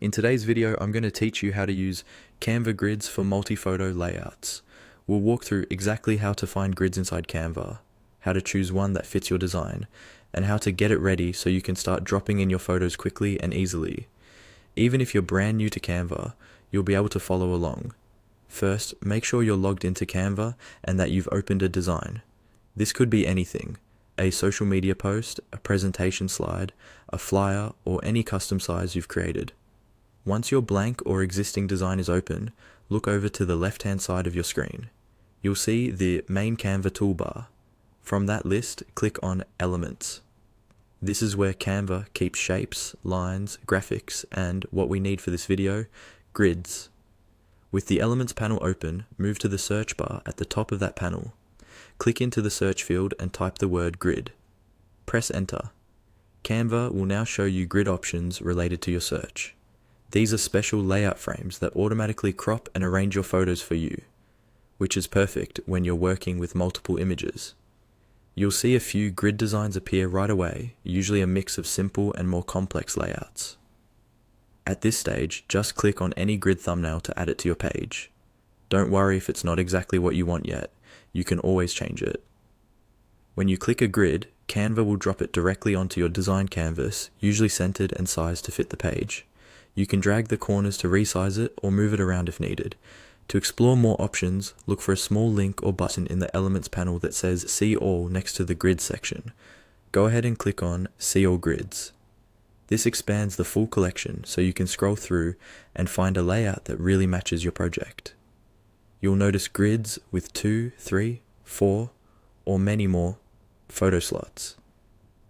In today's video, I'm going to teach you how to use Canva grids for multi-photo layouts. We'll walk through exactly how to find grids inside Canva, how to choose one that fits your design, and how to get it ready so you can start dropping in your photos quickly and easily. Even if you're brand new to Canva, you'll be able to follow along. First, make sure you're logged into Canva and that you've opened a design. This could be anything: a social media post, a presentation slide, a flyer, or any custom size you've created. Once your blank or existing design is open, look over to the left-hand side of your screen. You'll see the main Canva toolbar. From that list, click on Elements. This is where Canva keeps shapes, lines, graphics, and, what we need for this video, grids. With the Elements panel open, move to the search bar at the top of that panel. Click into the search field and type the word grid. Press Enter. Canva will now show you grid options related to your search. These are special layout frames that automatically crop and arrange your photos for you, which is perfect when you're working with multiple images. You'll see a few grid designs appear right away, usually a mix of simple and more complex layouts. At this stage, just click on any grid thumbnail to add it to your page. Don't worry if it's not exactly what you want yet, you can always change it. When you click a grid, Canva will drop it directly onto your design canvas, usually centered and sized to fit the page. You can drag the corners to resize it or move it around if needed. To explore more options, look for a small link or button in the Elements panel that says See All next to the Grids section. Go ahead and click on See All Grids. This expands the full collection so you can scroll through and find a layout that really matches your project. You'll notice grids with 2, 3, 4, or many more photo slots,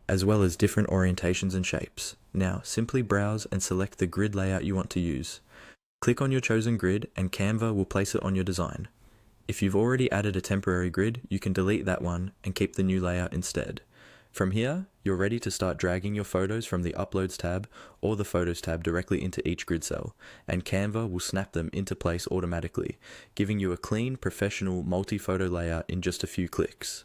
as well as different orientations and shapes. Now, simply browse and select the grid layout you want to use. Click on your chosen grid and Canva will place it on your design. If you've already added a temporary grid, you can delete that one and keep the new layout instead. From here, you're ready to start dragging your photos from the Uploads tab or the Photos tab directly into each grid cell, and Canva will snap them into place automatically, giving you a clean, professional multi-photo layout in just a few clicks.